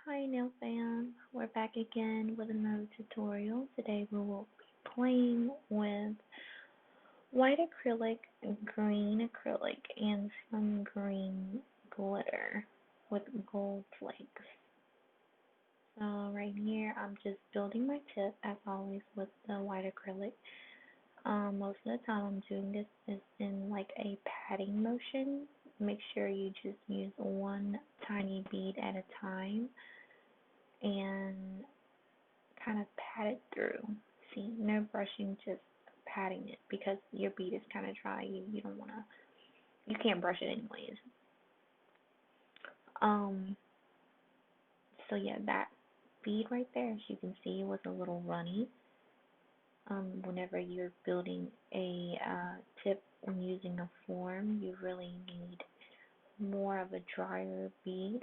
Hi Nail Fam, we're back again with another tutorial. Today we will be playing with white acrylic, green acrylic, and some green glitter with gold flakes. So right here I'm just building my tip as always with the white acrylic. Most of the time I'm doing this is in like a patting motion. Make sure you just use one tiny bead at a time and kind of pat it through. See, no brushing, just patting it because your bead is kind of dry. You don't want to, you can't brush it anyways. Um, so yeah, that bead right there, as you can see, was a little runny. Whenever you're building a tip and using a form, you really need more of a drier bead.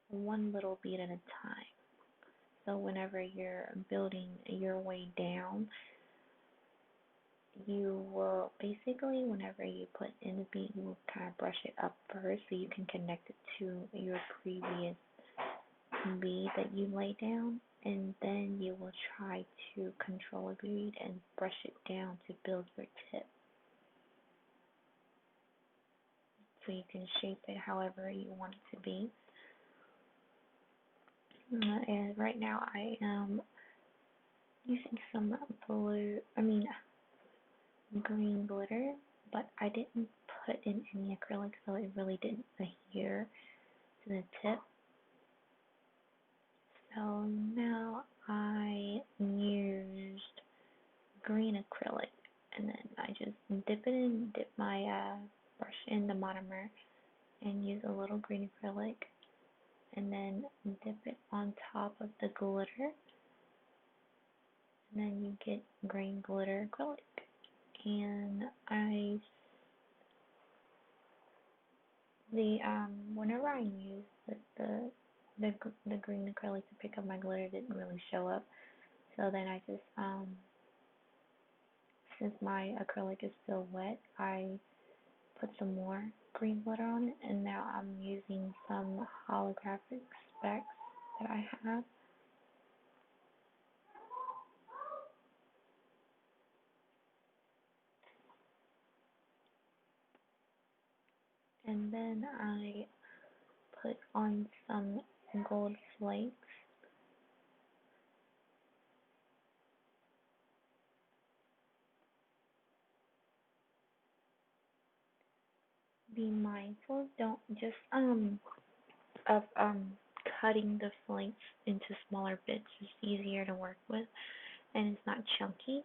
One little bead at a time. So whenever you're building your way down, you will basically, whenever you put in the bead, you will kind of brush it up first so you can connect it to your previous bead that you laid down, and then you will try to control a bead and brush it down to build your tip. So you can shape it however you want it to be. And right now I am using some green glitter, but I didn't put in any acrylic, so it really didn't adhere to the tip. So now I used green acrylic, and then I just dip my brush in the monomer and use a little green acrylic, and then dip it on top of the glitter, and then you get green glitter acrylic. And whenever I use the green acrylic to pick up my glitter, it didn't really show up. So then I just since my acrylic is still wet, I put some more green glitter on it, and now I'm using some holographic specks that I have. And then I put on some gold flakes. Be mindful, don't just of cutting the flakes into smaller bits. It's easier to work with and it's not chunky.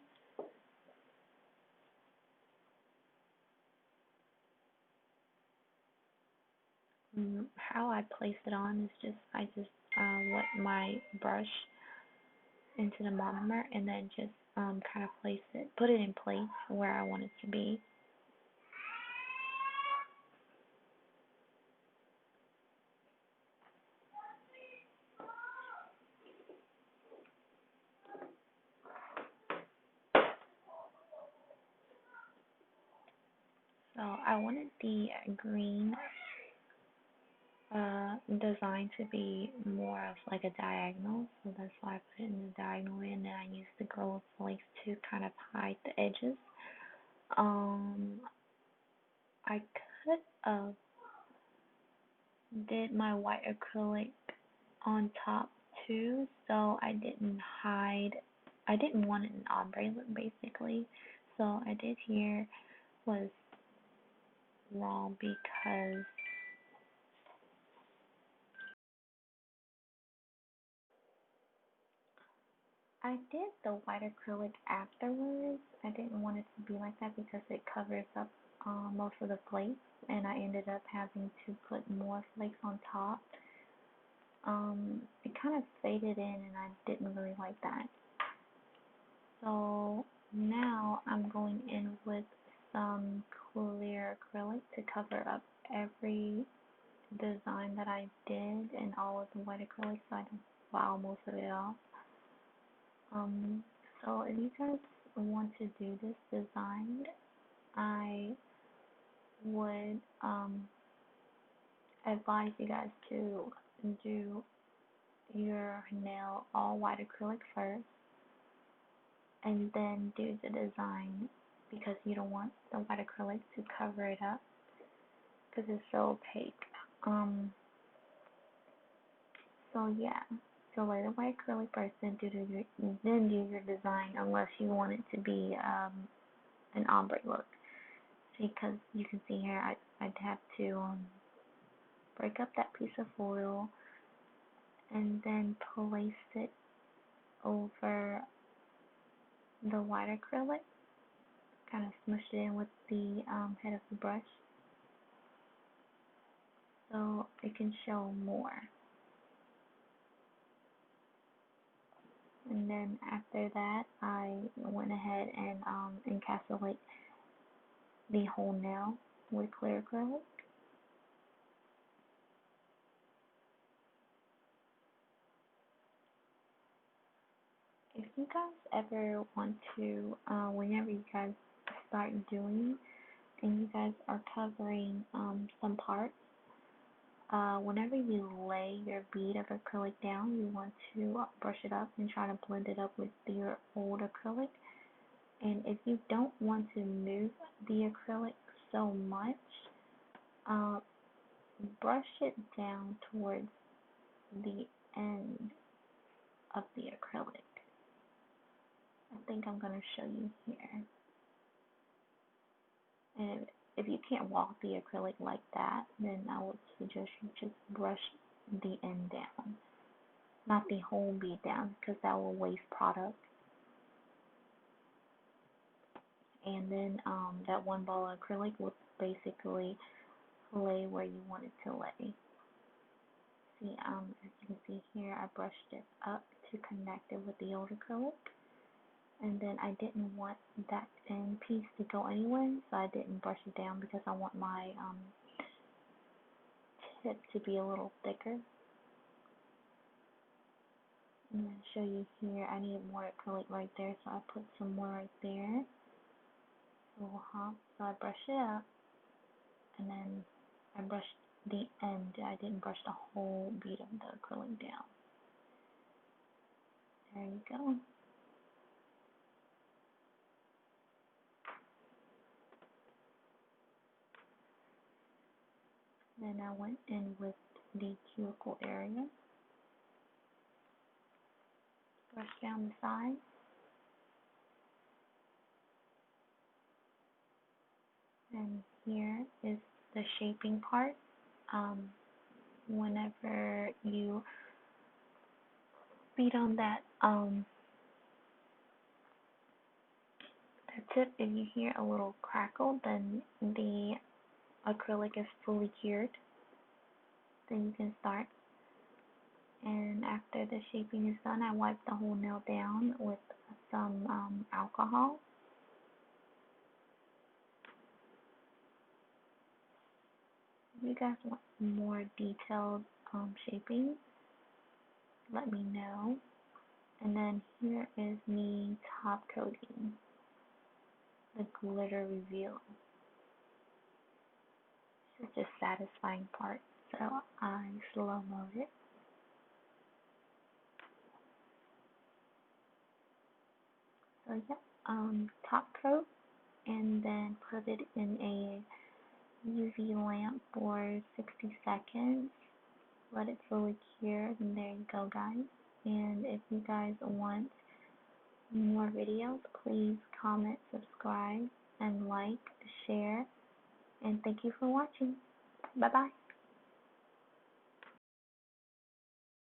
How I place it on is just I just wet my brush into the monomer and then just kind of put it in place where I want it to be. So I wanted the green design to be more of like a diagonal, so that's why I put it in the diagonal way, and then I used the gold flakes to kind of hide the edges. Um, I could have did my white acrylic on top too, so I didn't want an ombre look basically. So I did here was wrong because I did the white acrylic afterwards. I didn't want it to be like that because it covers up most of the flakes, and I ended up having to put more flakes on top. It kind of faded in, and I didn't really like that. So now I'm going in with some clear acrylic to cover up every design that I did and all of the white acrylic so I don't wow most of it off. So if you guys want to do this design, I would advise you guys to do your nail all white acrylic first and then do the design because you don't want the white acrylic to cover it up because it's so opaque. So yeah, so lay the white acrylic first, then do your design unless you want it to be an ombre look. Because you can see here, I'd have to break up that piece of foil and then place it over the white acrylic, kind of smush it in with the head of the brush so it can show more. And then after that, I went ahead and encapsulate the whole nail with clear acrylic. If you guys ever want to, whenever you guys start doing and you guys are covering some parts, whenever you lay your bead of acrylic down, you want to brush it up and try to blend it up with your old acrylic. And if you don't want to move the acrylic so much, brush it down towards the end of the acrylic. I think I'm going to show you here. And if you can't walk the acrylic like that, then I would suggest you just brush the end down, not the whole bead down, because that will waste product. And then that one ball of acrylic will basically lay where you want it to lay. See, as you can see here, I brushed it up to connect it with the old acrylic. And then I didn't want that end piece to go anywhere, so I didn't brush it down because I want my tip to be a little thicker. I'm going to show you here, I need more acrylic right there, so I put some more right there. So I brush it up, and then I brushed the end. I didn't brush the whole bead of the acrylic down. There you go. Then I went in with the cuticle area. Brush down the side. And here is the shaping part. Whenever you beat on that the tip, if you hear a little crackle, then the acrylic is fully cured. Then you can start. And after the shaping is done, I wipe the whole nail down with some alcohol. If you guys want more detailed shaping, let me know. And then here is me top coating the glitter reveal. It's just satisfying part, so I slow-mo it. So yeah, top coat, and then put it in a UV lamp for 60 seconds. Let it fully cure, and there you go, guys. And if you guys want more videos, please comment, subscribe, and like, share. And thank you for watching. Bye-bye.